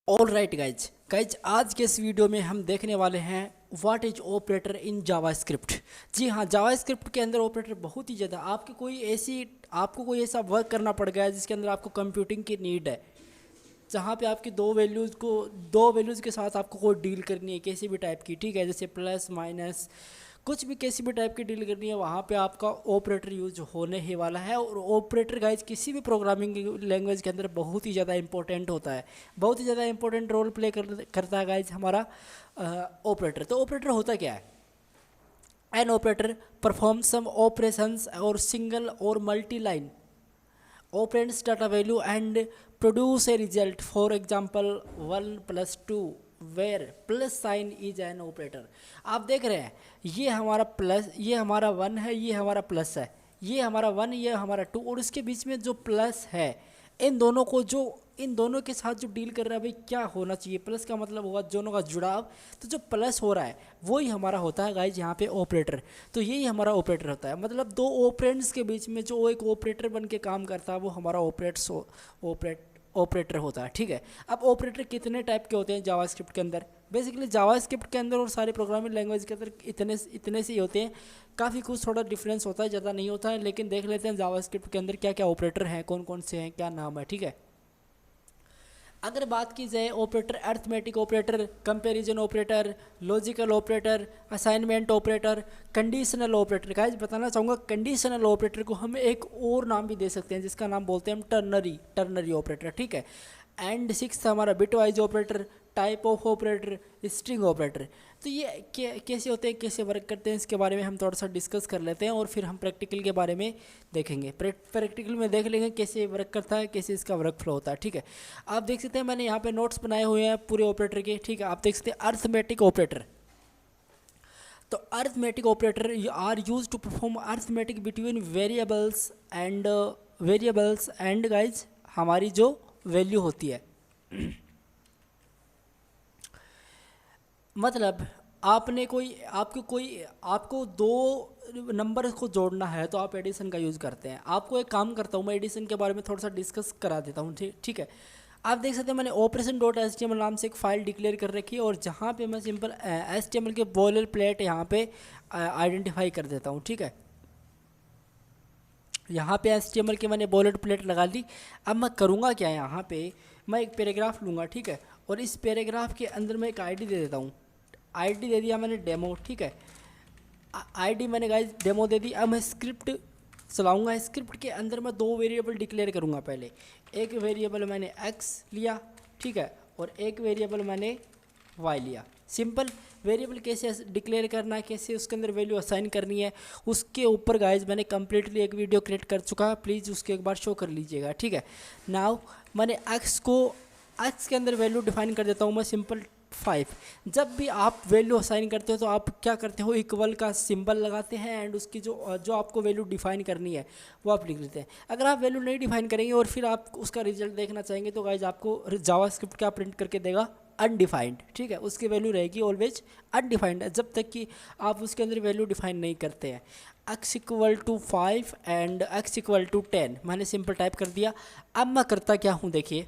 All right guys आज के इस वीडियो में हम देखने वाले हैं what is operator in JavaScript. जी हाँ, जावास्क्रिप्ट के अंदर ऑपरेटर बहुत ही ज़्यादा आपको कोई ऐसा वर्क करना पड़ गया है जिसके अंदर आपको कंप्यूटिंग की नीड है, जहाँ पे आपकी दो वैल्यूज़ के साथ आपको कोई डील करनी है किसी भी टाइप की, ठीक है, जैसे प्लस माइनस कुछ भी किसी भी टाइप की डील करनी है, वहाँ पे आपका ऑपरेटर यूज होने ही वाला है। और ऑपरेटर गाइज किसी भी प्रोग्रामिंग लैंग्वेज के अंदर बहुत ही ज़्यादा इंपॉर्टेंट होता है, बहुत ही ज़्यादा इंपॉर्टेंट रोल प्ले करता है गाइज हमारा ऑपरेटर। तो ऑपरेटर होता क्या है? An operator perform some operations और सिंगल और multi line operates data value and produce a result, for example 1 + 2 where plus sign is an operator। आप देख रहे हैं ये हमारा प्लस, ये हमारा 1 है, ये हमारा प्लस है, ये हमारा 1, ये हमारा 2, और उसके बीच में जो प्लस है इन दोनों के साथ जो डील कर रहा है भाई क्या होना चाहिए, प्लस का मतलब हुआ दोनों का जुड़ाव। तो जो प्लस हो रहा है वही हमारा होता है गाइज यहाँ पे ऑपरेटर। तो यही हमारा ऑपरेटर होता है, मतलब दो ऑपरेंड्स के बीच में जो एक ऑपरेटर बन के काम करता है वो हमारा ऑपरेटर होता है, ठीक है। अब ऑपरेटर कितने टाइप के होते हैं जावास्क्रिप्ट के अंदर? बेसिकली जावास्क्रिप्ट के अंदर और सारे प्रोग्रामिंग लैंग्वेज के अंदर इतने से ही होते हैं, काफ़ी कुछ थोड़ा डिफरेंस होता है, ज़्यादा नहीं होता है। लेकिन देख लेते हैं जावास्क्रिप्ट के अंदर क्या क्या ऑपरेटर हैं, कौन कौन से हैं, क्या नाम है, ठीक है। अगर बात की जाए operator, arithmetic operator, comparison operator, logical operator, assignment operator, conditional operator. Guys बताना चाहूँगा कंडीशनल ऑपरेटर को हम एक और नाम भी दे सकते हैं जिसका नाम बोलते हैं हम टर्नरी ऑपरेटर, ठीक है। एंड 6 हमारा bitwise operator, type of operator, string operator. तो ये कैसे होते हैं, कैसे वर्क करते हैं, इसके बारे में हम थोड़ा सा डिस्कस कर लेते हैं और फिर हम प्रैक्टिकल के बारे में देखेंगे। प्रैक्टिकल में देख लेंगे कैसे वर्क करता है, कैसे इसका वर्क फ्लो होता है, ठीक है। आप देख सकते हैं मैंने यहाँ पे नोट्स बनाए हुए हैं पूरे ऑपरेटर के, ठीक है। आप देख सकते हैं अर्थमेटिक ऑपरेटर। तो arithmetic operator are use to perform arithmetic between variables and guys हमारी जो वैल्यू होती है मतलब आपको दो नंबर को जोड़ना है तो आप एडिशन का यूज़ करते हैं। आपको एक काम करता हूँ, मैं एडिशन के बारे में थोड़ा सा डिस्कस करा देता हूँ, ठीक है। आप देख सकते हैं मैंने operation.html नाम से एक फ़ाइल डिक्लेयर कर रखी है और जहाँ पे मैं सिंपल HTML के बॉयलर प्लेट यहाँ पे आइडेंटिफाई कर देता हूँ, ठीक है। यहाँ पे HTML के मैंने बॉयलर प्लेट लगा ली। अब मैं करूँगा क्या, यहाँ पे मैं एक पैराग्राफ लूँगा, ठीक है, और इस पैराग्राफ के अंदर मैं एक आईडी दे देता हूँ। आईडी दे दिया मैंने डेमो, ठीक है। आईडी मैंने गाइस डेमो दे दी। अब मैं स्क्रिप्ट चलाऊँगा। स्क्रिप्ट के अंदर मैं दो वेरिएबल डिक्लेयर करूँगा। पहले एक वेरिएबल मैंने x लिया, ठीक है, और एक वेरिएबल मैंने y लिया। सिंपल वेरिएबल कैसे डिक्लेयर करना है, कैसे उसके अंदर वैल्यू असाइन करनी है, उसके ऊपर गाइज मैंने कम्प्लीटली एक वीडियो क्रिएट कर चुका है, प्लीज़ उसके एक बार शो कर लीजिएगा, ठीक है। नाउ मैंने x के अंदर वैल्यू डिफाइन कर देता हूँ मैं सिंपल 5। जब भी आप वैल्यू असाइन करते हो तो आप क्या करते हो, इक्वल का सिंबल लगाते हैं एंड उसकी जो आपको वैल्यू डिफाइन करनी है वो आप लिख लेते हैं। अगर आप वैल्यू नहीं डिफाइन करेंगे और फिर आप उसका रिजल्ट देखना चाहेंगे तो गाइज आपको जावास्क्रिप्ट क्या प्रिंट करके देगा, अनडिफाइंड, ठीक है। उसकी वैल्यू रहेगी ऑलवेज अनडिफाइंड जब तक कि आप उसके अंदर वैल्यू डिफाइन नहीं करते हैं। x = 5 एंड x = 10 मैंने सिंपल टाइप कर दिया। अब मैं करता क्या हूँ, देखिए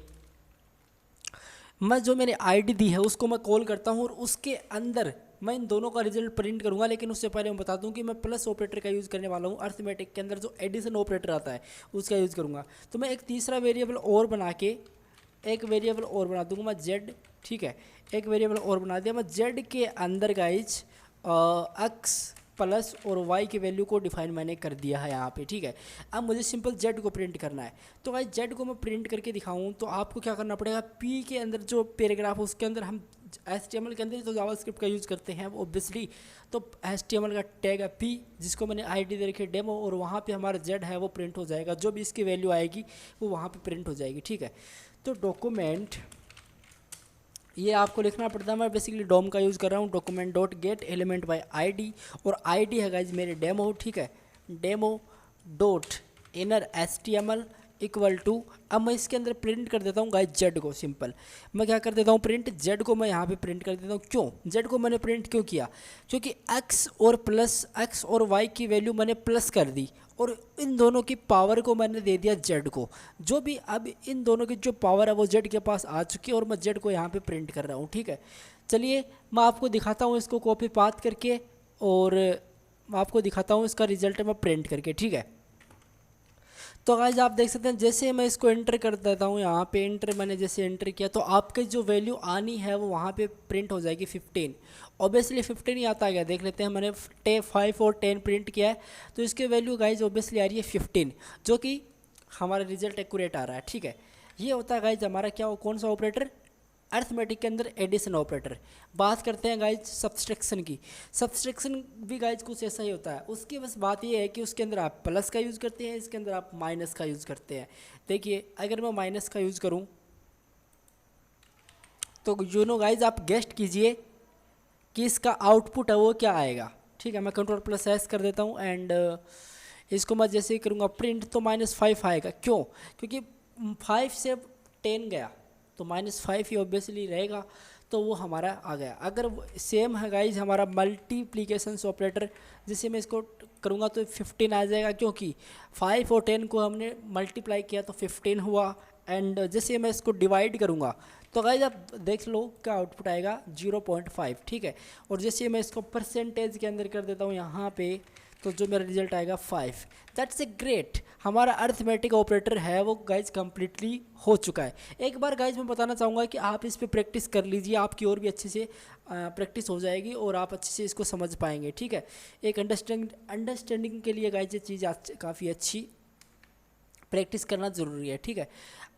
मैं जो मैंने आईडी दी है उसको मैं कॉल करता हूँ और उसके अंदर मैं इन दोनों का रिजल्ट प्रिंट करूँगा। लेकिन उससे पहले मैं बता दूँ कि मैं प्लस ऑपरेटर का यूज़ करने वाला हूँ। अर्थमेटिक के अंदर जो एडिशन ऑपरेटर आता है उसका यूज़ करूँगा। तो मैं एक तीसरा वेरिएबल और बना दूँगा मैं z, ठीक है। एक वेरिएबल और बना दिया मैं z के अंदर गाइज x प्लस और y की वैल्यू को डिफाइन मैंने कर दिया है यहाँ पे, ठीक है। अब मुझे सिंपल z को प्रिंट करना है। तो गाइज z को मैं प्रिंट करके दिखाऊँ तो आपको क्या करना पड़ेगा, p के अंदर जो पैराग्राफ उसके अंदर हम HTML के अंदर तो जावास्क्रिप्ट का यूज़ करते हैं ऑब्वियसली। तो HTML का टैग है p जिसको मैंने आईडी दे रखी है डेमो, और वहाँ पे हमारा z है वो प्रिंट हो जाएगा। जो भी इसकी वैल्यू आएगी वो वहाँ पे प्रिंट हो जाएगी, ठीक है। तो डॉक्यूमेंट ये आपको लिखना पड़ता है, मैं बेसिकली डॉम का यूज़ कर रहा हूँ, document dot get element by ID, और आईडी है गाइज मेरे डेमो, ठीक है। डेमो डॉट इनर HTML = अब मैं इसके अंदर प्रिंट कर देता हूँ गाइज जेड को। सिंपल मैं क्या कर देता हूँ, प्रिंट जेड को मैं यहाँ पे प्रिंट कर देता हूँ। क्यों जेड को मैंने प्रिंट क्यों किया, क्योंकि x और y की वैल्यू मैंने प्लस कर दी और इन दोनों की पावर को मैंने दे दिया जेड को। जो भी अब इन दोनों की जो पावर है वो जेड के पास आ चुकी है और मैं जेड को यहाँ पे प्रिंट कर रहा हूँ, ठीक है। चलिए मैं आपको दिखाता हूँ इसको कॉपी पाथ करके, और मैं आपको दिखाता हूँ इसका रिजल्ट मैं प्रिंट करके, ठीक है। तो गाइस आप देख सकते हैं जैसे मैं इसको एंटर कर देता हूँ यहाँ पे, एंटर मैंने जैसे एंटर किया तो आपके जो वैल्यू आनी है वो वहाँ पे प्रिंट हो जाएगी 15। ऑब्वियसली 15 ही आता गया, देख लेते हैं मैंने 5 और 10 प्रिंट किया है तो इसकी वैल्यू गाइज ऑब्वियसली आ रही है 15, जो कि हमारा रिजल्ट एक्यूरेट आ रहा है, ठीक है। ये होता है गाइज हमारा क्या, कौन सा ऑपरेटर, अर्थमेटिक के अंदर एडिशन ऑपरेटर। बात करते हैं गाइज सब्सट्रैक्शन की। सब्सट्रैक्शन भी गाइज कुछ ऐसा ही होता है, उसकी बस बात ये है कि उसके अंदर आप प्लस का यूज़ करते हैं, इसके अंदर आप माइनस का यूज़ करते हैं। देखिए अगर मैं माइनस का यूज़ करूं तो यू नो गाइज आप गेस्ट कीजिए कि इसका आउटपुट है वो क्या आएगा, ठीक है। मैं कंट्रोल+S कर देता हूँ एंड इसको मैं जैसे ही करूँगा प्रिंट तो -5 आएगा। क्यों? क्योंकि 5 से 10 गया तो -5 ही ऑब्वियसली रहेगा, तो वो हमारा आ गया। अगर सेम है गाइज हमारा मल्टीप्लिकेशन ऑपरेटर, जैसे मैं इसको करूँगा तो 15 आ जाएगा, क्योंकि 5 और 10 को हमने मल्टीप्लाई किया तो 15 हुआ। एंड जैसे मैं इसको डिवाइड करूँगा तो गाइज आप देख लो क्या आउटपुट आएगा 0.5, ठीक है। और जैसे मैं इसको परसेंटेज के अंदर कर देता हूँ यहाँ पे, तो जो मेरा रिजल्ट आएगा 5। दैट्स ए ग्रेट, हमारा अर्थमेटिक ऑपरेटर है वो गाइज कम्प्लीटली हो चुका है। एक बार गाइज मैं बताना चाहूँगा कि आप इस पर प्रैक्टिस कर लीजिए, आपकी और भी अच्छे से प्रैक्टिस हो जाएगी और आप अच्छे से इसको समझ पाएंगे, ठीक है। एक अंडरस्टैंडिंग के लिए गाइज ये चीज़ काफ़ी अच्छी प्रैक्टिस करना ज़रूरी है, ठीक है।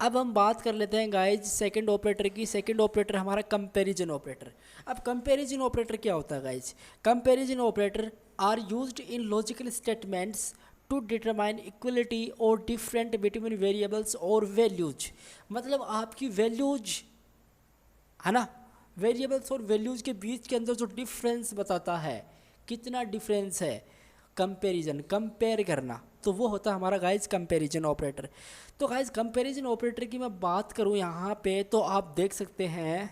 अब हम बात कर लेते हैं गाइज सेकंड ऑपरेटर की। सेकंड ऑपरेटर हमारा कंपैरिजन ऑपरेटर। अब कंपैरिजन ऑपरेटर क्या होता है guys? Comparison operator are used in logical statements to determine equality और डिफरेंट बिटवीन वेरिएबल्स और वैल्यूज। मतलब आपकी वैल्यूज है ना, वेरिएबल्स और वैल्यूज के बीच के अंदर जो डिफरेंस बताता है, कितना डिफरेंस है, कंपैरिजन, कंपेयर करना, तो वो होता है हमारा गाइज कंपैरिजन ऑपरेटर। तो गाइज कंपैरिजन ऑपरेटर की मैं बात करूँ यहाँ पे तो आप देख सकते हैं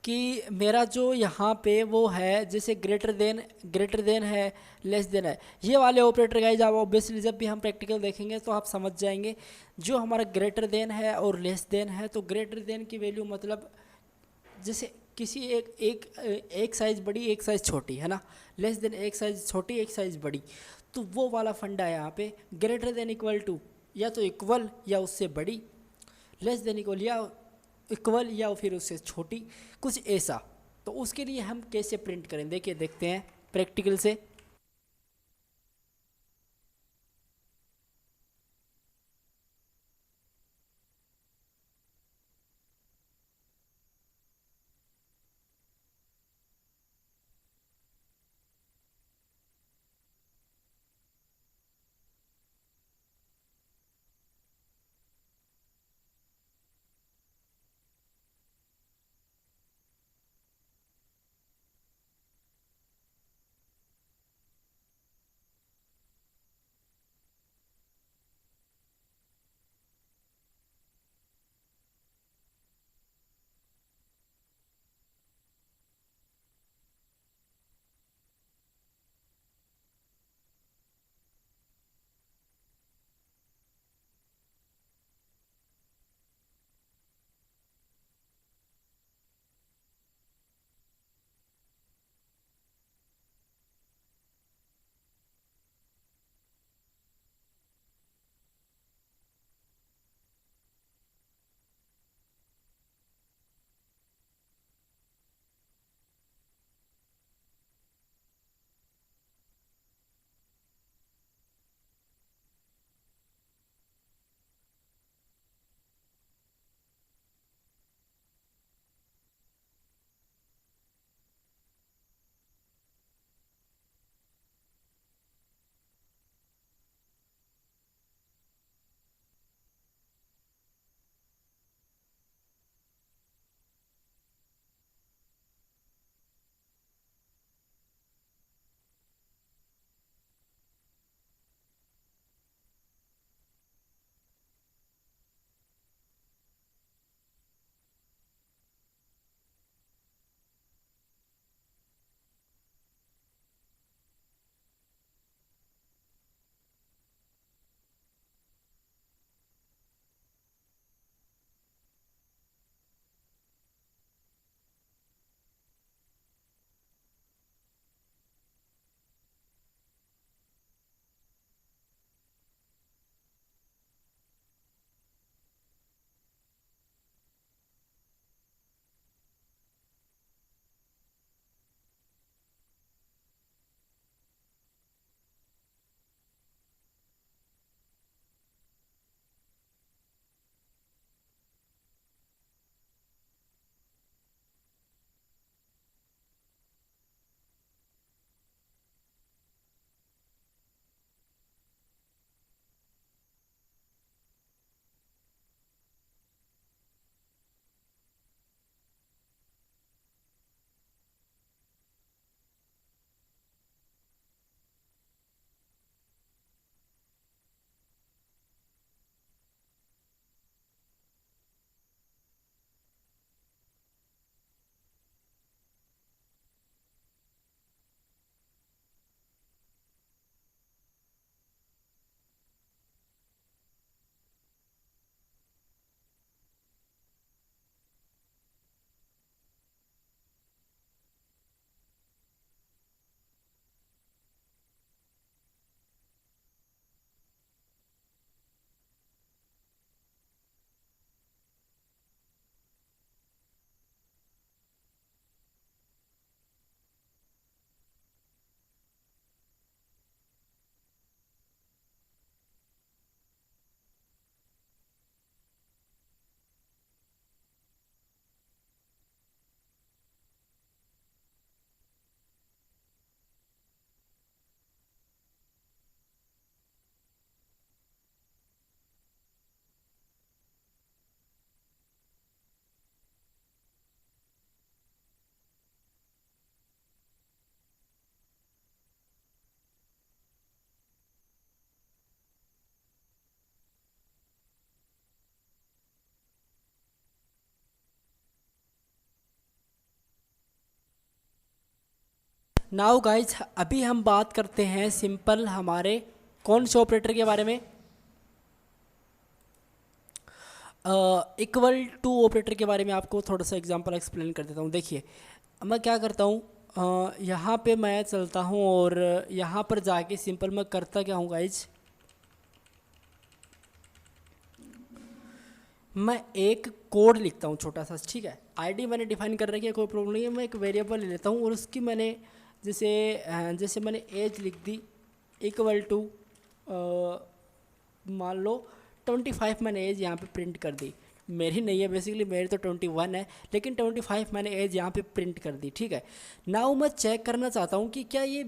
कि मेरा जो यहाँ पे वो है जैसे ग्रेटर देन है, लेस देन है, ये वाले ऑपरेटर गाइज आप ऑब्वियसली जब भी हम प्रैक्टिकल देखेंगे तो आप समझ जाएंगे। जो हमारा ग्रेटर देन है और लेस देन है, तो ग्रेटर देन की वैल्यू मतलब जैसे किसी एक साइज़ बड़ी एक साइज़ छोटी है ना, लेस देन एक साइज़ छोटी एक साइज़ बड़ी, तो वो वाला फंडा है यहाँ पे। ग्रेटर देन इक्वल टू या तो इक्वल या उससे बड़ी, लेस देन इक्वल या इक्वल या फिर उससे छोटी, कुछ ऐसा। तो उसके लिए हम कैसे प्रिंट करें, देखिए देखते हैं प्रैक्टिकल से। नाउ गाइज अभी हम बात करते हैं सिंपल हमारे कौन से ऑपरेटर के बारे में, इक्वल टू ऑपरेटर के बारे में आपको थोड़ा सा एग्जांपल एक्सप्लेन कर देता हूँ। देखिए मैं क्या करता हूँ, यहाँ पे मैं चलता हूँ और यहाँ पर जाके सिंपल मैं करता क्या हूँ गाइज, मैं एक कोड लिखता हूँ छोटा सा, ठीक है। आईडी मैंने डिफाइन कर रखी है, कोई प्रॉब्लम नहीं है। मैं एक वेरिएबल ले लेता हूँ और उसकी मैंने जैसे मैंने एज लिख दी इक्वल टू मान लो 25 मैंने एज यहाँ पे प्रिंट कर दी। मेरी नहीं है बेसिकली, मेरी तो 21 है, लेकिन 25 मैंने एज यहाँ पे प्रिंट कर दी, ठीक है। नाउ मैं चेक करना चाहता हूँ कि क्या ये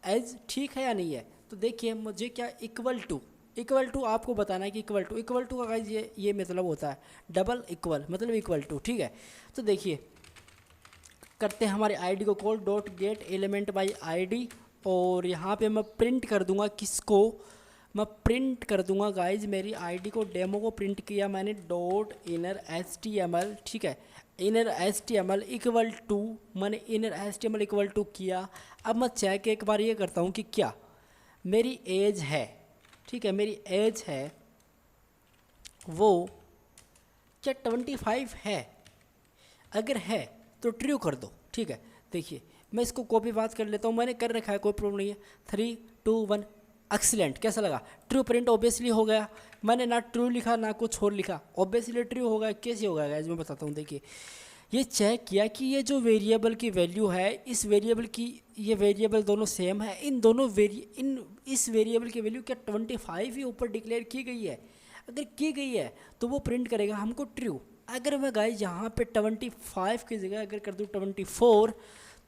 एज ठीक है या नहीं है। तो देखिए मुझे क्या इक्वल टू आपको बताना है कि इक्वल टू का गाइस ये मतलब होता है डबल इक्वल, मतलब इक्वल टू, ठीक है। तो देखिए करते हैं हमारे आईडी को call dot get element by ID, और यहाँ पे मैं प्रिंट कर दूंगा किसको, मैं प्रिंट कर दूंगा गाइज मेरी आईडी को, डेमो को प्रिंट किया मैंने डॉट इनर HTML, ठीक है। इनर HTML इक्वल टू, मैंने इनर HTML इक्वल टू किया। अब मैं चेक एक बार ये करता हूँ कि क्या मेरी एज है, ठीक है, मेरी एज है वो क्या 25 है। अगर है तो ट्रू कर दो, ठीक है। देखिए मैं इसको कॉपी बात कर लेता हूँ, मैंने कर रखा है, कोई प्रॉब्लम नहीं है। 3 2 1 एक्सीलेंट, कैसा लगा, ट्रू प्रिंट ऑब्वियसली हो गया। मैंने ना ट्रू लिखा ना कुछ और लिखा, ऑब्वियसली ट्रू होगा। कैसे होगा गाइस मैं बताता हूँ। देखिए ये चेक किया कि ये जो वेरिएबल की वैल्यू है, इस वेरिएबल की ये वेरिएबल दोनों सेम है, इन दोनों इस वेरिएबल की वैल्यू क्या 25 ही ऊपर डिक्लेयर की गई है। अगर की गई है तो वो प्रिंट करेगा हमको ट्रू। अगर मैं गाइज यहाँ पे 25 की जगह अगर कर दूँ 24,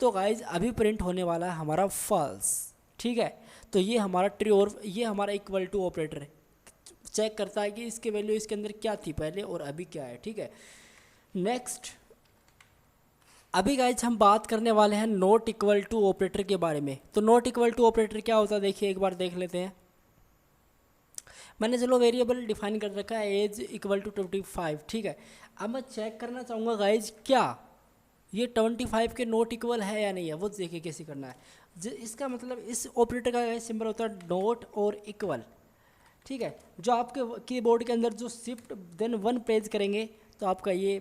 तो गाइज अभी प्रिंट होने वाला है हमारा फॉल्स, ठीक है। तो ये हमारा ट्रू और ये हमारा इक्वल टू ऑपरेटर है, चेक करता है कि इसकी वैल्यू इसके अंदर क्या थी पहले और अभी क्या है, ठीक है। नेक्स्ट अभी गाइज हम बात करने वाले हैं नॉट इक्वल टू ऑपरेटर के बारे में। तो नॉट इक्वल टू ऑपरेटर क्या होता है, देखिए एक बार देख लेते हैं। मैंने चलो वेरिएबल डिफाइन कर रखा है एज इक्वल टू 25, ठीक है। अब मैं चेक करना चाहूँगा गाइज क्या ये 25 के नॉट इक्वल है या नहीं है, वो देखिए कैसे करना है। इसका मतलब इस ऑपरेटर का सिंबल होता है नॉट और इक्वल, ठीक है। जो आपके कीबोर्ड के अंदर जो शिफ्ट देन 1 प्रेस करेंगे तो आपका ये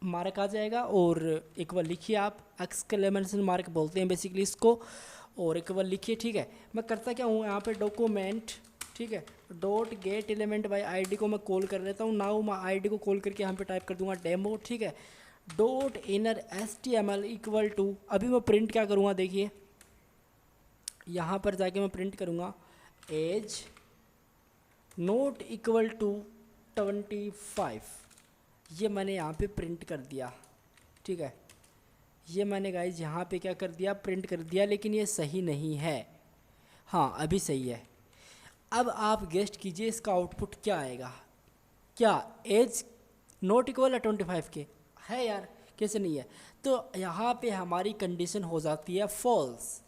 मार्क आ जाएगा और इक्वल लिखिए आप, एक्सक्लेमेशन मार्क बोलते हैं बेसिकली इसको, और इक्वल लिखिए, ठीक है। मैं करता क्या हूँ यहाँ पे डॉक्यूमेंट, ठीक है, dot get element by ID को मैं कॉल कर लेता हूँ। नाउ मैं आईडी को कॉल करके यहाँ पे टाइप कर दूंगा डेमो, ठीक है। Dot inner HTML equal to, अभी मैं प्रिंट क्या करूँगा, देखिए यहाँ पर जाके मैं प्रिंट करूँगा एज नॉट इक्वल टू 25, ये मैंने यहाँ पे प्रिंट कर दिया, ठीक है। ये मैंने गाइज यहाँ पे क्या कर दिया, प्रिंट कर दिया, लेकिन ये सही नहीं है। हाँ अभी सही है। अब आप गेस्ट कीजिए इसका आउटपुट क्या आएगा। क्या एज नॉट इक्वल है 25 के, है यार, कैसे नहीं है। तो यहाँ पे हमारी कंडीशन हो जाती है फॉल्स,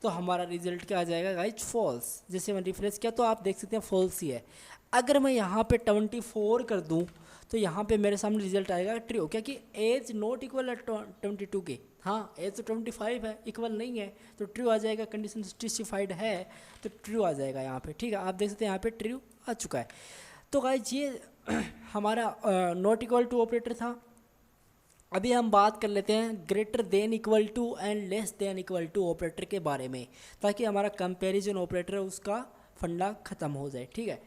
तो हमारा रिजल्ट क्या आ जाएगा गाइज, फॉल्स। जैसे मैं रिफ्रेश किया तो आप देख सकते हैं फॉल्स ही है। अगर मैं यहाँ पे 24 कर दूँ तो यहाँ पे मेरे सामने रिजल्ट आएगा ट्रू, क्योंकि एज नॉट इक्वल है 22 के। हाँ एज तो 25 है, इक्वल नहीं है, तो ट्रू आ जाएगा। कंडीशन स्पेसिफाइड है तो ट्रू आ जाएगा यहाँ पे, ठीक है। आप देख सकते हैं यहाँ पे ट्रू आ चुका है। तो गाइज ये हमारा नॉट इक्वल टू ऑपरेटर था। अभी हम बात कर लेते हैं greater than equal to and less than equal to operator के बारे में, ताकि हमारा कंपैरिजन ऑपरेटर उसका फंडा ख़त्म हो जाए, ठीक है।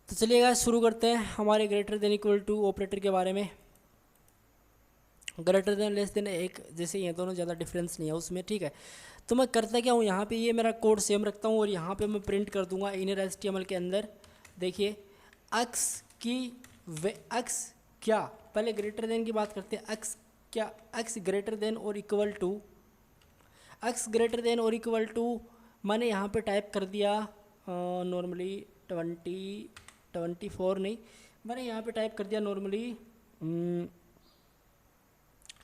तो चलिए गाइस शुरू करते हैं हमारे greater than equal to operator के बारे में। ग्रेटर देन लेस देन एक जैसे ये दोनों ज़्यादा डिफरेंस नहीं है उसमें, ठीक है। तो मैं करता क्या हूँ, यहाँ पे ये मेरा कोड सेम रखता हूँ और यहाँ पे मैं प्रिंट कर दूंगा इनर HTML के अंदर। देखिए एक्स क्या, पहले ग्रेटर देन की बात करते हैं। एक्स क्या, एक्स ग्रेटर देन और equal to, x greater than और इक्वल टू मैंने यहाँ पे टाइप कर दिया नॉर्मली 24 नहीं, मैंने यहाँ पे टाइप कर दिया नॉर्मली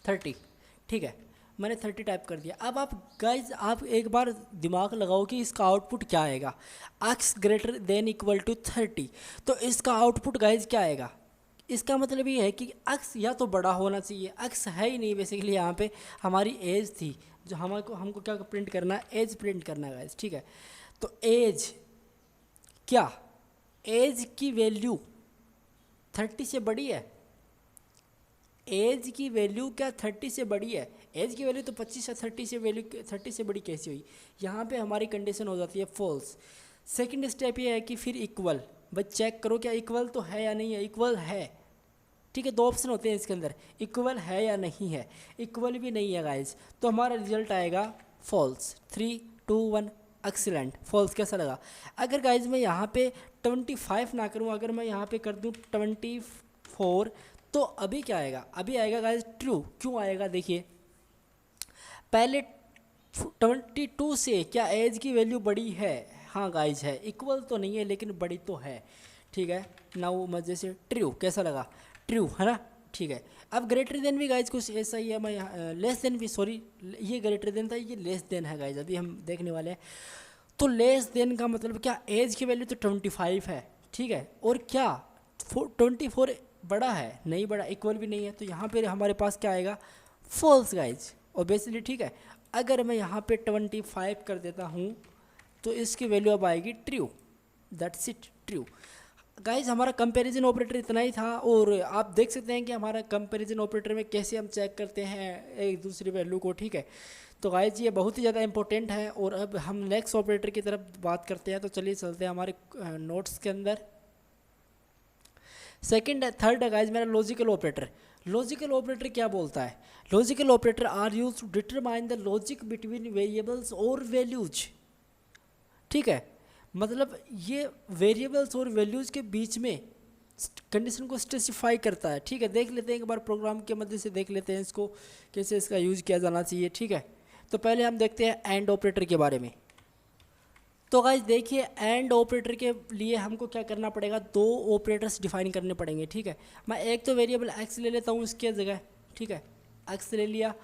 30, ठीक है। मैंने 30 टाइप कर दिया। अब आप गाइज आप एक बार दिमाग लगाओ कि इसका आउटपुट क्या आएगा। X greater than equal to 30, तो इसका आउटपुट गाइज क्या आएगा, इसका मतलब ये है कि अक्स या तो बड़ा होना चाहिए, अक्स है ही नहीं बेसिकली। यहाँ पे हमारी एज थी, जो हमको हमको क्या प्रिंट करना है, एज प्रिंट करना है गाइस, ठीक है। तो एज क्या, एज की वैल्यू 30 से बड़ी है, एज की वैल्यू क्या 30 से बड़ी है? एज की वैल्यू तो 25 से 30 से वैल्यू 30 से बड़ी कैसी हुई? यहाँ पे हमारी कंडीशन हो जाती है फॉल्स। सेकंड स्टेप ये है कि फिर इक्वल, बस चेक करो क्या इक्वल तो है या नहीं है। इक्वल है, ठीक है। दो ऑप्शन होते हैं इसके अंदर, इक्वल है या नहीं है। इक्वल भी नहीं है गाइज, तो हमारा रिजल्ट आएगा फॉल्स। 3 2 1 एक्सीलेंट, फॉल्स कैसा लगा? अगर गाइज मैं यहाँ पे 25 ना करूँ, अगर मैं यहाँ पे कर दूँ 24, तो अभी क्या आएगा? अभी आएगा गाइज ट्रू। क्यों आएगा? देखिए, पहले 22 से क्या एज की वैल्यू बड़ी है? हाँ गाइज है, इक्वल तो नहीं है लेकिन बड़ी तो है, ठीक है। नाउ मजे से ट्रू, कैसा लगा? ट्रू है ना, ठीक है। अब ग्रेटर देन भी गाइज कुछ ऐसा ही है, मैं यहाँ लेस देन भी, सॉरी ये ग्रेटर देन था, ये लेस देन है गाइज, अभी हम देखने वाले हैं। तो लेस देन का मतलब क्या, एज की वैल्यू तो 25 है, ठीक है, और क्या 24 बड़ा है? नहीं बड़ा, इक्वल भी नहीं है, तो यहाँ पे हमारे पास क्या आएगा? फॉल्स गाइज, ऑब्वियसली, ठीक है। अगर मैं यहाँ पे 25 कर देता हूँ तो इसकी वैल्यू अब आएगी true, that's it, true. Guys हमारा कंपैरिजन ऑपरेटर इतना ही था, और आप देख सकते हैं कि हमारा कंपैरिजन ऑपरेटर में कैसे हम चेक करते हैं एक दूसरी वैल्यू को, ठीक है। तो गाइज ये बहुत ही ज़्यादा इंपॉर्टेंट है। और अब हम नेक्स्ट ऑपरेटर की तरफ बात करते हैं, तो चलिए चलते हैं हमारे नोट्स के अंदर। सेकंड है, थर्ड है गाइज मेरा लॉजिकल ऑपरेटर। लॉजिकल ऑपरेटर क्या बोलता है? Logical operator are use to determine the logic between variables और वैल्यूज, ठीक है। मतलब ये वेरिएबल्स और वैल्यूज के बीच में कंडीशन को स्पेसिफाई करता है, ठीक है। देख लेते हैं एक बार, प्रोग्राम के मदद से देख लेते हैं इसको कैसे इसका यूज किया जाना चाहिए, ठीक है। तो पहले हम देखते हैं एंड ऑपरेटर के बारे में। तो गाइज देखिए, एंड ऑपरेटर के लिए हमको क्या करना पड़ेगा? दो ऑपरेटर्स डिफाइन करने पड़ेंगे, ठीक है। मैं एक तो वेरिएबल एक्स ले लेता हूँ इसके जगह, ठीक है, एक्स ले लिया,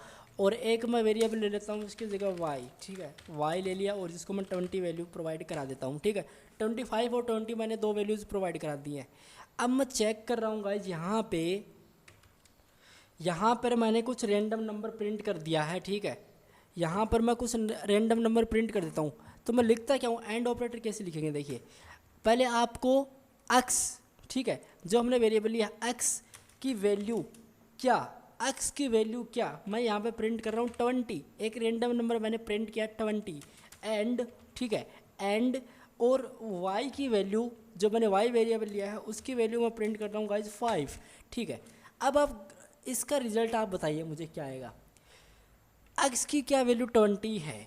और एक मैं वेरिएबल ले लेता हूँ इसकी जगह वाई, ठीक है, वाई ले लिया, और जिसको मैं 20 वैल्यू प्रोवाइड करा देता हूँ, ठीक है। 25 और 20 मैंने दो वैल्यूज़ प्रोवाइड करा दी हैं। अब मैं चेक कर रहा हूँ गाइज, यहाँ पर मैंने कुछ रैंडम नंबर प्रिंट कर दिया है, ठीक है। यहाँ पर मैं कुछ रैंडम नंबर प्रिंट कर देता हूँ, तो मैं लिखता क्या हूँ? एंड ऑपरेटर कैसे लिखेंगे? देखिए, पहले आपको एक्स, ठीक है, जो हमने वेरिएबल लिया एक्स की वैल्यू क्या, एक्स की वैल्यू क्या, मैं यहाँ पे प्रिंट कर रहा हूँ 20, एक रैंडम नंबर मैंने प्रिंट किया 20, एंड, ठीक है, एंड, और वाई की वैल्यू जो मैंने वाई वेरिएबल लिया है उसकी वैल्यू मैं प्रिंट कर रहा हूँ गाइज 5, ठीक है। अब आप इसका रिजल्ट आप बताइए मुझे क्या आएगा? एक्स की क्या वैल्यू 20 है,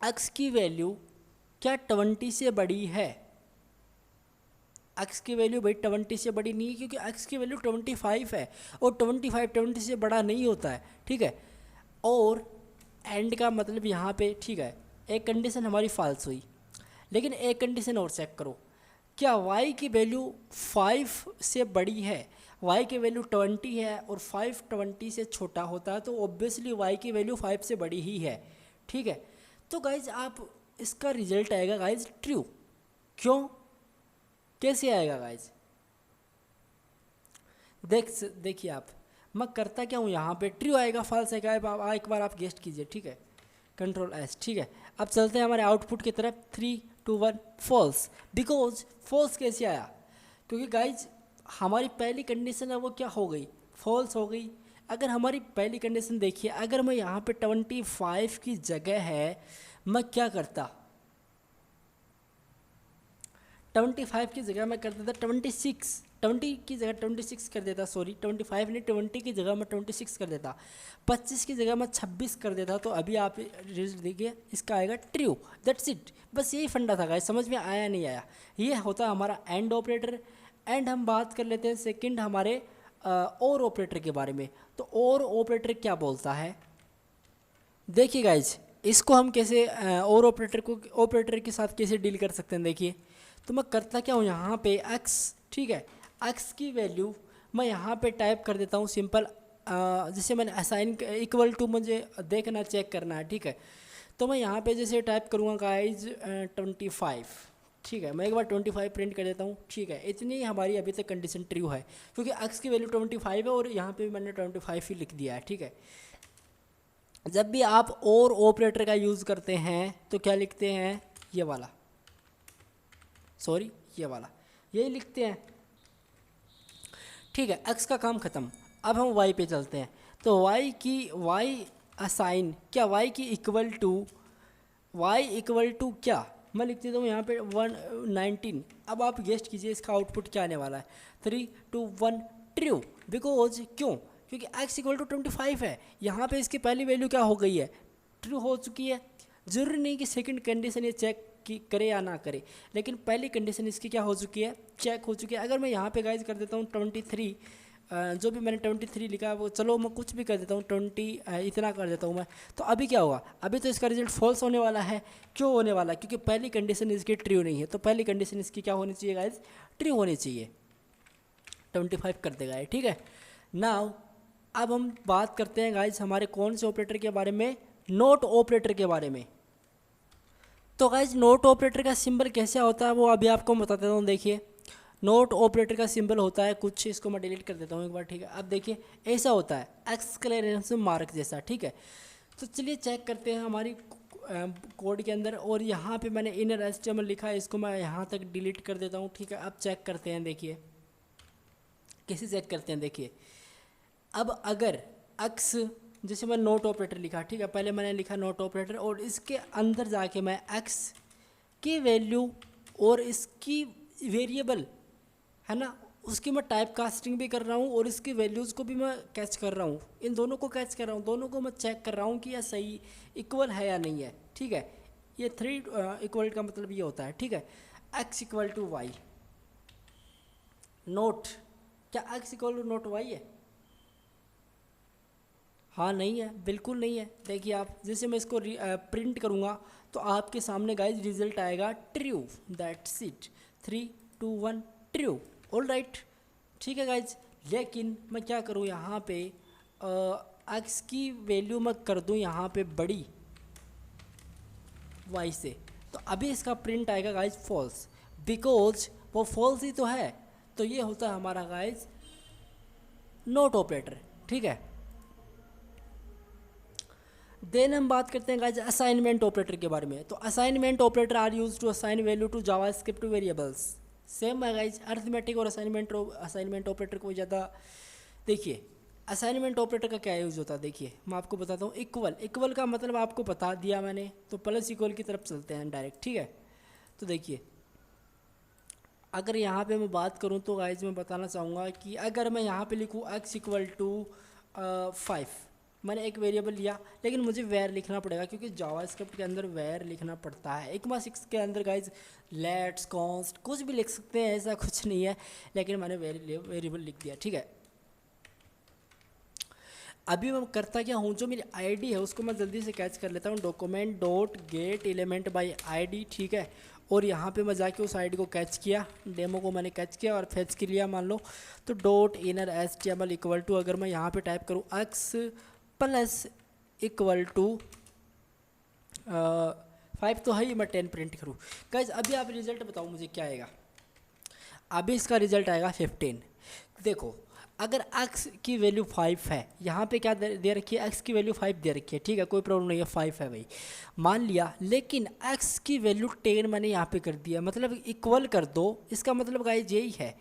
एक्स की वैल्यू क्या 20 से बड़ी है? एक्स की वैल्यू भाई 20 से बड़ी नहीं है, क्योंकि एक्स की वैल्यू 25 है, और 25 20 से बड़ा नहीं होता है, ठीक है। और एंड का मतलब यहाँ पे, ठीक है, एक कंडीशन हमारी फॉल्स हुई, लेकिन एक कंडीशन और चेक करो, क्या y की वैल्यू 5 से बड़ी है? y की वैल्यू 20 है और 5 20 से छोटा होता है, तो ऑब्वियसली y की वैल्यू 5 से बड़ी ही है, ठीक है। तो गाइज आप इसका रिजल्ट आएगा गाइज ट्रू। क्यों, कैसे आएगा गाइज? देखिए आप, मैं करता क्या हूँ, यहाँ पे ट्रू आएगा, फॉल्स आएगा, एक बार आप गेस्ट कीजिए, ठीक है, कंट्रोल एस, ठीक है। अब चलते हैं हमारे आउटपुट की तरफ। 3 2 1 फॉल्स। बिकॉज फॉल्स कैसे आया? क्योंकि गाइज हमारी पहली कंडीशन है वो क्या हो गई? फॉल्स हो गई। अगर हमारी पहली कंडीशन देखिए, अगर मैं यहाँ पे 25 की जगह है मैं क्या करता, 25 की जगह मैं कर देता 26, 20 की जगह 26 कर देता, सॉरी 25 नहीं, 20 की जगह मैं 26 कर देता, 25 की जगह मैं 26 कर देता, तो अभी आप रिजल्ट देखिए, इसका आएगा ट्रू, दैट्स इट। बस यही फंडा था गाइस, समझ में आया नहीं आया? ये होता है हमारा एंड ऑपरेटर। एंड हम बात कर लेते हैं सेकंड हमारे और ऑपरेटर के बारे में। तो और ऑपरेटर क्या बोलता है? देखिए गाइज, इसको हम कैसे और ऑपरेटर के साथ कैसे डील कर सकते हैं? देखिए, तो मैं करता क्या हूँ, यहाँ पे x, ठीक है, x की वैल्यू मैं यहाँ पे टाइप कर देता हूँ सिंपल, जैसे मैंने असाइन इक्वल टू, मुझे देखना चेक करना है, ठीक है। तो मैं यहाँ पे जैसे टाइप करूँगा गाइज 25, ठीक है। मैं एक बार 25 प्रिंट कर देता हूँ, ठीक है। इतनी ही हमारी अभी तक कंडीशन ट्रू है, क्योंकि x की वैल्यू 25 है और यहाँ पे भी मैंने 25 ही लिख दिया है, ठीक है। जब भी आप और ऑपरेटर का यूज़ करते हैं तो क्या लिखते हैं, ये वाला, सॉरी ये वाला, यही लिखते हैं, ठीक है। x का काम ख़त्म। अब हम y पे चलते हैं, तो y असाइन क्या, y की इक्वल टू क्या, मैं लिख देता हूँ यहाँ पे 119। अब आप गेस्ट कीजिए इसका आउटपुट क्या आने वाला है, 3 2 1 ट्रू, बिकॉज क्योंकि x इक्वल टू 25 है, यहाँ पे इसकी पहली वैल्यू क्या हो गई है, ट्रू हो चुकी है। ज़रूरी नहीं कि सेकंड कंडीशन ये चेक की करे या ना करे, लेकिन पहली कंडीशन इसकी क्या हो चुकी है, चेक हो चुकी है। अगर मैं यहाँ पे गाइज कर देता हूँ 23, जो भी मैंने 23 लिखा है वो, चलो मैं कुछ भी कर देता हूँ 20 इतना कर देता हूँ मैं, तो अभी क्या होगा, अभी तो इसका रिजल्ट फॉल्स होने वाला है। क्यों होने वाला है, क्योंकि पहली कंडीशन इसकी ट्रू नहीं है, तो पहली कंडीशन इसकी क्या होनी चाहिए गाइज, ट्रू होनी चाहिए। 25 कर देगा ये, ठीक है। नाउ अब हम बात करते हैं गाइज हमारे कौन से ऑपरेटर के बारे में, नोट ऑपरेटर के बारे में। तो गाइज नोट ऑपरेटर का सिंबल कैसे होता है वो अभी आपको बता देता हूँ। देखिए नोट ऑपरेटर का सिंबल होता है कुछ, इसको मैं डिलीट कर देता हूँ एक बार, ठीक है। अब देखिए ऐसा होता है एक्सक्लेमेशन मार्क जैसा, ठीक है। तो चलिए चेक करते हैं हमारी कोड के अंदर, और यहाँ पे मैंने इनर HTML लिखा है, इसको मैं यहाँ तक डिलीट कर देता हूँ, ठीक है। अब चेक करते हैं, देखिए कैसे चेक करते हैं। देखिए अब अगर x, जैसे मैं नोट ऑपरेटर लिखा, ठीक है, पहले मैंने लिखा नोट ऑपरेटर, और इसके अंदर जाके मैं x की वैल्यू और इसकी वेरिएबल है ना, उसकी मैं टाइप कास्टिंग भी कर रहा हूँ और इसकी वैल्यूज़ को भी मैं कैच कर रहा हूँ, इन दोनों को कैच कर रहा हूँ, दोनों को मैं चेक कर रहा हूँ कि यह सही इक्वल है या नहीं है, ठीक है। ये 3 इक्वल का मतलब ये होता है, ठीक है। x equal to y, not, क्या x equal to not y है, हाँ नहीं है, बिल्कुल नहीं है। देखिए आप, जैसे मैं इसको प्रिंट करूँगा तो आपके सामने गाइज रिजल्ट आएगा true, that's it, 3 2 1 true, all right, ठीक है गाइज। लेकिन मैं क्या करूँ यहाँ पे, x की वैल्यू मैं कर दूँ यहाँ पे बड़ी y से, तो अभी इसका प्रिंट आएगा गाइज फॉल्स, बिकॉज वो फॉल्स ही तो है। तो ये होता है हमारा गाइज नोट ऑपरेटर, ठीक है। देन हम बात करते हैं गाइज असाइनमेंट ऑपरेटर के बारे में। तो assignment operator are use to assign value to JavaScript variables. Same है गाइज, अरिथमेटिक और असाइनमेंट ऑपरेटर को ज़्यादा। देखिए असाइनमेंट ऑपरेटर का क्या यूज़ होता है, देखिए मैं आपको बताता हूँ। इक्वल का मतलब आपको बता दिया मैंने, तो प्लस इक्वल की तरफ चलते हैं डायरेक्ट, ठीक है। तो देखिए अगर यहाँ पे मैं बात करूँ तो गाइज मैं बताना चाहूँगा कि अगर मैं यहाँ पे लिखूँ x इक्वल टू 5, मैंने एक वेरिएबल लिया, लेकिन मुझे वेयर लिखना पड़ेगा क्योंकि जावास्क्रिप्ट के अंदर वेयर लिखना पड़ता है। ECMA 6 के अंदर गाइज लेट्स कॉन्स्ट कुछ भी लिख सकते हैं, ऐसा कुछ नहीं है, लेकिन मैंने वेरिएबल लिख दिया, ठीक है। अभी मैं करता क्या हूँ, जो मेरी आईडी है उसको मैं जल्दी से कैच कर लेता हूँ, document dot get element by ID, ठीक है। और यहाँ पे मैं जाके उस आईडी को कैच किया, डेमो को मैंने कैच किया और फेच के लिया मान लो। तो dot inner HTML equal to, अगर मैं यहाँ पे टाइप करूँ x प्लस इक्वल टू 5 तो है ही, मैं 10 प्रिंट करूँ गाइज। अभी आप रिजल्ट बताओ मुझे क्या आएगा। अभी इसका रिजल्ट आएगा 15। देखो अगर x की वैल्यू 5 है, यहाँ पे क्या दे रखी है, x की वैल्यू 5 दे रखी है, ठीक है, कोई प्रॉब्लम नहीं है, 5 है भाई मान लिया। लेकिन x की वैल्यू 10 मैंने यहाँ पे कर दिया, मतलब इक्वल कर दो। इसका मतलब गाइज यही है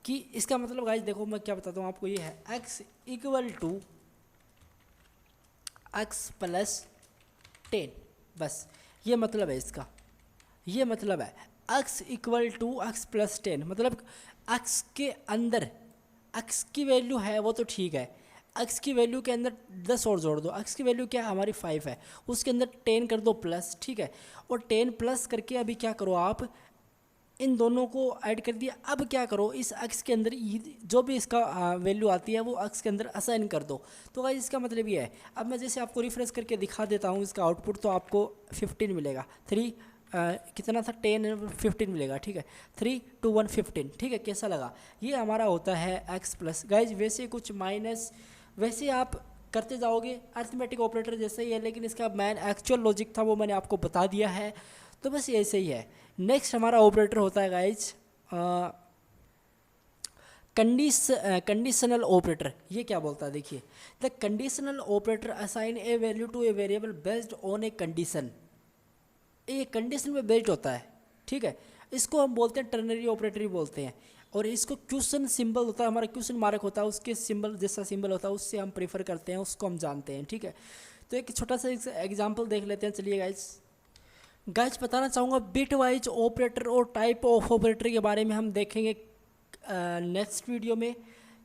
कि, इसका मतलब गाइज देखो मैं क्या बताता हूँ आपको, ये है x equal to x plus 10, बस ये मतलब है इसका, ये मतलब है x equal to x plus 10, मतलब x के अंदर x की वैल्यू है वो तो ठीक है, x की वैल्यू के अंदर 10 और जोड़ दो। x की वैल्यू क्या है हमारी 5 है, उसके अंदर 10 कर दो प्लस, ठीक है। और 10 प्लस करके अभी क्या करो आप, इन दोनों को ऐड कर दिया। अब क्या करो, इस x के अंदर जो भी इसका वैल्यू आती है वो x के अंदर असाइन कर दो। तो गाइस इसका मतलब ये है, अब मैं जैसे आपको रिफ्रेश करके दिखा देता हूँ इसका आउटपुट, तो आपको 15 मिलेगा। कितना था 10 15 मिलेगा, ठीक है। 3 2 1 15, ठीक है। कैसा लगा, ये हमारा होता है x प्लस। गाइज वैसे कुछ माइनस वैसे आप करते जाओगे, अरिथमेटिक ऑपरेटर जैसे ही है, लेकिन इसका मैन एक्चुअल लॉजिक था वो मैंने आपको बता दिया है। तो बस ऐसे ही है, नेक्स्ट हमारा ऑपरेटर होता है गाइज कंडीशनल ऑपरेटर। ये क्या बोलता है देखिए, the conditional operator assign a value to a variable based on a condition. ये कंडीशन पे बेस्ड होता है, ठीक है। इसको हम बोलते हैं टर्नरी ऑपरेटर ही बोलते हैं। और इसको क्वेश्चन सिंबल होता है, हमारा क्वेश्चन मार्क होता है, उसके सिंबल जैसा सिंबल होता है उससे हम प्रेफर करते हैं, उसको हम जानते हैं, ठीक है। तो एक छोटा सा एग्जाम्पल देख लेते हैं, चलिए गाइज बताना चाहूँगा बिट वाइज ऑपरेटर और टाइप ऑफ ऑपरेटर के बारे में हम देखेंगे नेक्स्ट वीडियो में,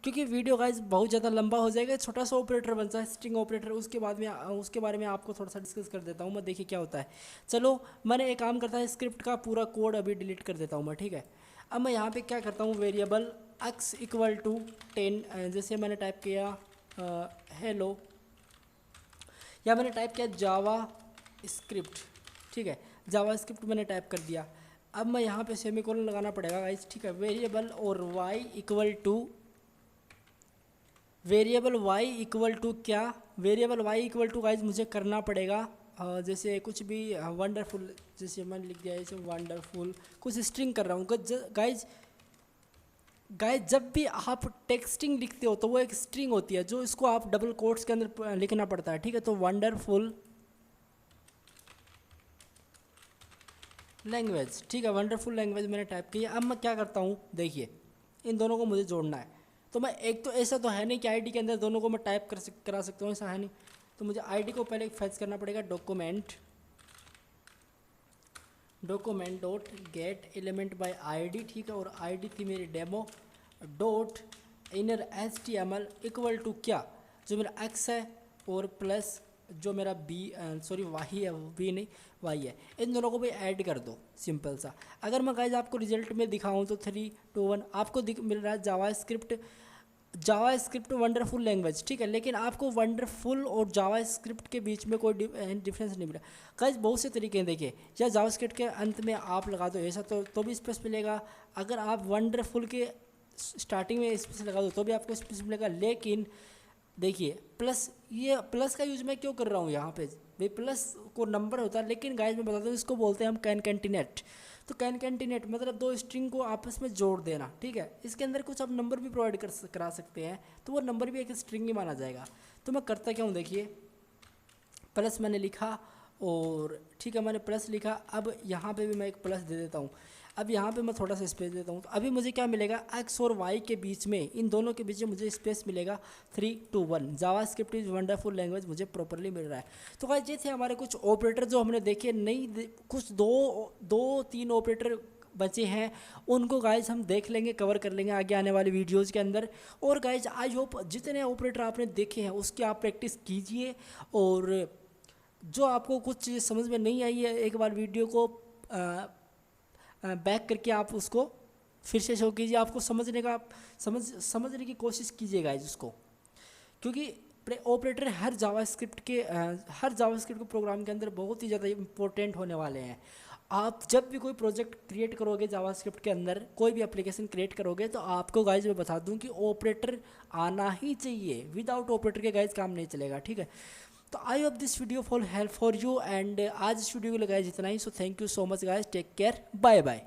क्योंकि वीडियो गाइज बहुत ज़्यादा लंबा हो जाएगा। छोटा सा ऑपरेटर बनता है स्ट्रिंग ऑपरेटर, उसके बाद में उसके बारे में आपको थोड़ा सा डिस्कस कर देता हूँ मैं। देखिए क्या होता है, चलो मैंने एक काम करता है, स्क्रिप्ट का पूरा कोड अभी डिलीट कर देता हूँ मैं, ठीक है। अब मैं यहाँ पे क्या करता हूँ, वेरिएबल x इक्वल टू 10, जैसे मैंने टाइप किया हेलो, या मैंने टाइप किया जावा स्क्रिप्ट, ठीक है, जावा स्क्रिप्ट मैंने टाइप कर दिया। अब मैं यहाँ पे सेमीकोलन लगाना पड़ेगा गाइस, ठीक है। वेरिएबल और y इक्वल टू क्या, variable y equal to guys मुझे करना पड़ेगा जैसे कुछ भी वंडरफुल, जैसे मैंने लिख दिया जैसे वंडरफुल, कुछ स्ट्रिंग कर रहा हूँ गाइज। जब भी आप टेक्स्टिंग लिखते हो तो वो एक स्ट्रिंग होती है, जो इसको आप डबल कोट्स के अंदर लिखना पड़ता है, ठीक है। तो वंडरफुल लैंग्वेज, ठीक है, वंडरफुल लैंग्वेज मैंने टाइप किया। अब मैं क्या करता हूँ, देखिए इन दोनों को मुझे जोड़ना है। तो मैं एक तो ऐसा तो है नहीं कि आईडी के अंदर दोनों को मैं टाइप करा सकता हूँ, ऐसा है नहीं। तो मुझे आईडी को पहले फेच करना पड़ेगा, document dot get element by ID, ठीक है। और आईडी थी मेरी demo dot inner HTML equal to क्या, जो मेरा एक्स है और प्लस जो मेरा वाई है, बी नहीं वाई है, इन दोनों को भी ऐड कर दो, सिंपल सा। अगर मैं गाइज आपको रिजल्ट में दिखाऊं तो 3, 2, 1 आपको मिल रहा है जावा स्क्रिप्ट वंडरफुल लैंग्वेज, ठीक है। लेकिन आपको वंडरफुल और जावा स्क्रिप्ट के बीच में कोई डिफरेंस नहीं मिला गाइज। बहुत से तरीके हैं, देखिए, या जावा स्क्रिप्ट के अंत में आप लगा दो ऐसा तो भी स्पेस मिलेगा। अगर आप वंडरफुल के स्टार्टिंग में स्पेस लगा दो तो भी आपको स्पेस मिलेगा। लेकिन देखिए प्लस, ये प्लस का यूज़ मैं क्यों कर रहा हूँ यहाँ पे, भाई प्लस को नंबर होता है, लेकिन गाइज मैं बता दूँ इसको बोलते हैं हम कैनकेटिनेट। तो कैनकेटिनेट मतलब दो स्ट्रिंग को आपस में जोड़ देना, ठीक है। इसके अंदर कुछ आप नंबर भी प्रोवाइड करा सकते हैं, तो वो नंबर भी एक स्ट्रिंग ही माना जाएगा। तो मैं करता क्या हूँ, देखिए प्लस मैंने लिखा और ठीक है मैंने प्लस लिखा। अब यहाँ पे भी मैं एक प्लस दे देता हूँ। अब यहाँ पे मैं थोड़ा सा स्पेस देता हूँ, तो अभी मुझे क्या मिलेगा, x और y के बीच में, इन दोनों के बीच में मुझे स्पेस मिलेगा 3, 2, 1। जावा स्क्रिप्ट इज वंडरफुल लैंग्वेज मुझे प्रॉपरली मिल रहा है। तो गाइस ये थे हमारे कुछ ऑपरेटर जो हमने देखे, कुछ दो तीन ऑपरेटर बचे हैं, उनको गाइज हम देख लेंगे, कवर कर लेंगे आगे आने वाले वीडियोज़ के अंदर। और गाइज आई होप जितने ऑपरेटर आपने देखे हैं उसकी आप प्रैक्टिस कीजिए, और जो आपको कुछ चीज़ समझ में नहीं आई है एक बार वीडियो को बैक करके आप उसको फिर से शो कीजिए, आपको समझने की कोशिश कीजिएगा उसको, क्योंकि ऑपरेटर हर जावास्क्रिप्ट के प्रोग्राम के अंदर बहुत ही ज़्यादा इंपॉर्टेंट होने वाले हैं। आप जब भी कोई प्रोजेक्ट क्रिएट करोगे जावास्क्रिप्ट के अंदर, कोई भी एप्लीकेशन क्रिएट करोगे, तो आपको गाइज मैं बता दूं कि ऑपरेटर आना ही चाहिए। विदाउट ऑपरेटर के गाइज काम नहीं चलेगा, ठीक है। तो I hope this video for help for you, and आज इस वीडियो को लगाया जितना ही। So thank you so much guys, take care, bye bye.